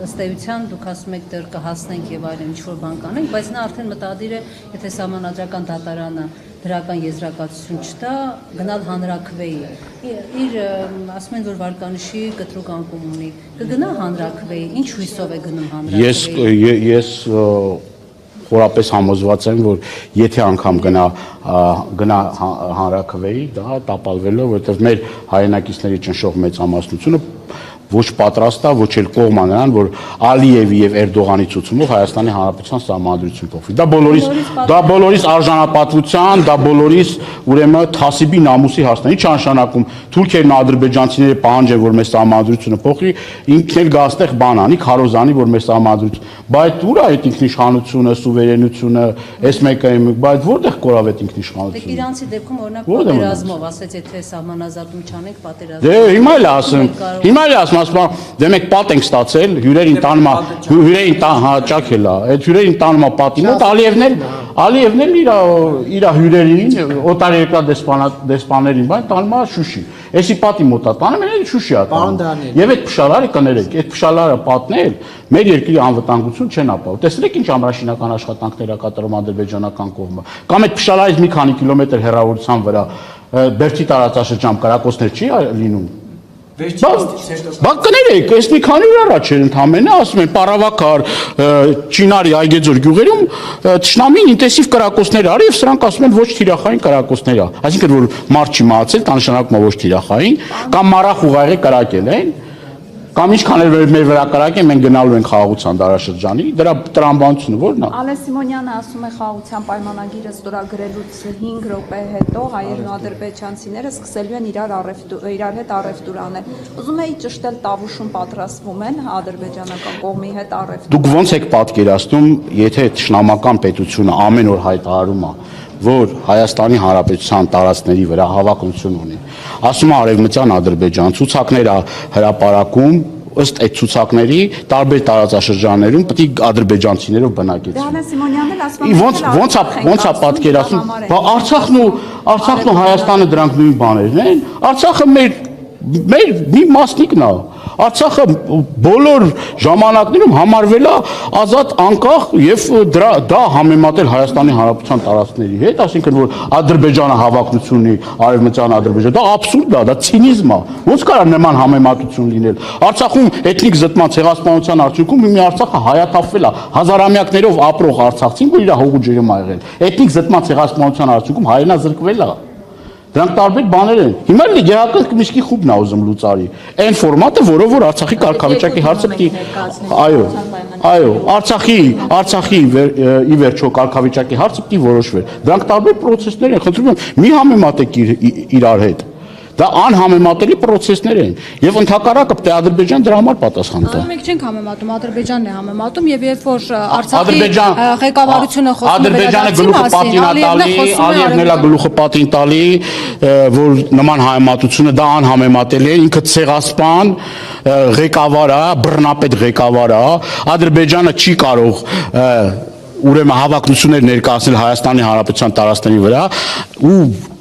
ըստ էության դուք ասում եք դեռ կհասնենք եւ այլն ինչ որ բան կանենք, բայց նա արդեն մտադիր է, եթե Սահմանադրական դատարանը դրական եզրակացություն չտա, գնալ հանրաքվեի։ Իր ասում են, որ վարկանիշի կտրուկ անկում ունի։ Կգնա հանրաքվեի, ինչ հույսով է գնում հանրաքվեի։ Ես խորապես համոզված եմ, որ եթե անգամ գնա հանրաքվեի, դա տապալվելու, որովհետև մեր հայրենակիցների ճնշող մեծամասնությունը ոչ պատրաստ է, ոչ էլ կողմ է նրան, որ Ալիևի եւ Էրդողանի ցուցումով Հայաստանի Հանրապետության սահմանադրություն փոխվի։ Դա բոլորիս արժանապատվության, դա բոլորիս ուրեմն թասիբի նամուսի հարցն է։ Ինչ նշանակում թուրքերն ադրբեջանցիները պահանջեն, որ մեր սահմանադրությունը փոխվի, ինքն էլ գա այստեղ բան անի, քարոզանի, որ մեր սահմանադրություն, բայց ուր է այդ ինքնիշխանությունը, սուվերենությունը, այս մեկը, բայց որտեղ կորավ այդ ինքնիշխանությունը։ Դե իրանցի դեպքում օրինակ պատերազմով ասեց, եթե սահմանազատում չանենք, պատերազմ։ Դե հիմա էլ ասում դե մենք պատ ենք ստացել, հյուրերին հաճախել է, այդ հյուրերին տանում է պատի մոտ, Ալիևն էլ իր հյուրերին, օտարերկրյա դեսպաներին, բան տանում է Շուշի, էսի պատի մոտ է տանում, էլ Շուշի է տանում, եւ այդ փշալարը կներեք, այդ փշալարը պատնել մեր երկրի անվտանգություն չեն ապահովում, տեսել եք ինչ ամրաշինական աշխատանքներ է կատարում ադրբեջանական կողմը, կամ այդ փշալարից մի քանի կիլոմետր հեռավորության վրա Բերդի տարածաշրջան կրակոցներ չի լինում։ Բա կներեք, այս մի քանի օր առաջ էր ընդամենը, ասում են Պարավաքար, Չինարի, Այգեձոր գյուղերում թշնամին ինտենսիվ կրակոցներ արի եւ սրանք ասում են ոչ թիրախային կրակոցներ է։ Այսինքն որ մարդ չի մահացել, դա նշանակում է ոչ թիրախային, կամ մարախ ուղղակի կրակել են, կամ ինչքան էլ մեր վրա կրակեն, մենք գնալու ենք խաղաղության դարաշրջանի, դրա տրամաբանությունը ո՞րն է։ Ալես Սիմոնյանը ասում է խաղաղության պայմանագիրը ստորագրելուց 5 րոպե հետո հայերն ու ադրբեջանցիները սկսելու են իրար հետ առևտուր անել։ Ուզում էի ճշտել Տավուշում պատրաստվում են ադրբեջանական կողմի հետ առևտուր։ Դուք ո՞նց եք պատկերացնում, եթե տշնամական պետությունը ամեն օր հայտարարում է, որ Հայաստանի Հանրապետության տարածքների վրա հավակնություն ունի։ Ասում է Արևմտյան Ադրբեջան, ցուցակներ է հրապարակում, ըստ այդ ցուցակների տարբեր տարածաշրջաններում պետք է ադրբեջանցիներով բնակեցվեն։ Ալես Սիմոնյանն էլ ասում է ոնց է պատկերացնում, բա Արցախն ու Հայաստանը դրանք նույն բաներն են։ Արցախը մեր մի մասնիկն է։ Արցախը բոլոր ժամանակներում համարվել է ազատ անկախ եւ դա համեմատել Հայաստանի Հանրապետության տարածքների հետ, այսինքն որ Ադրբեջանը հավակնություն ունի Արևմտյան Ադրբեջան, դա աբսուրդ է, դա ցինիզմ է։ Ոնց կարա նման համեմատություն լինել։ Արցախում էթնիկ զտման ցեղասպանության արդյունքում մի Արցախը հայաթափվել է հազարամյակներով ապրող արցախցին, որ իր հողու ջերմ ա եղել։ Էթնիկ զտման ցեղասպանության արդյունքում հայրենազրկվել է։ Դրանք տարբեր բաներ են։ Հիմա էլ գերակրթ միշկի խումբն է ուզում լուծարի։ Այն ֆորմատը, որով որ Արցախի կարգավիճակի հարցը պիտի այո, Արցախի ի վերջո կարգավիճակի հարցը պիտի որոշվեր։ Դրանք տարբեր process-ներ են, խնդրում եմ, մի համեմատեք իրար հետ։ Դա անհամեմատելի process-ներ են եւ ընդհակառակը պետք է Ադրբեջան դրա համար պատասխան տա։ Մենք չենք համեմատում, Ադրբեջանն է համեմատում եւ երբ որ Արցախի ղեկավարությունը խոսում է Ալիևն էլ է գլուխը պատին տալի, որ նման համեմատությունը դա անհամեմատելի է, ինքը ցեղասպան ղեկավար է, բռնապետ ղեկավար է, Ադրբեջանը չի կարող ուրեմն հավակնություններ ներկայացնել Հայաստանի Հանրապետության տարածքների վրա ու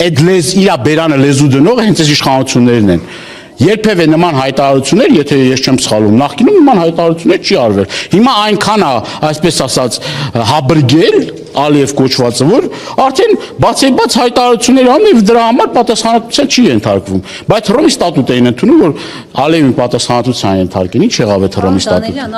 այդ իր բերանը լեզու դնող հենց այս իշխանություններն են։ Երբևէ նման հայտարարություններ, եթե ես չեմ սխալվում, նախկինում նման հայտարարություններ չի արվել։ Հիմա այնքան է, այսպես ասած, հաբրգել Ալիև կոչվածը, որ արդեն բացեբաց հայտարարություններ անում եւ դրա համար պատասխանատվության չի ենթարկվում։ Բայց Հռոմի ստատուտ էին ընդունում, որ Ալիևին պատասխանատվության ենթարկեն։ Ինչ եղավ այդ Հռոմի ստատուտը։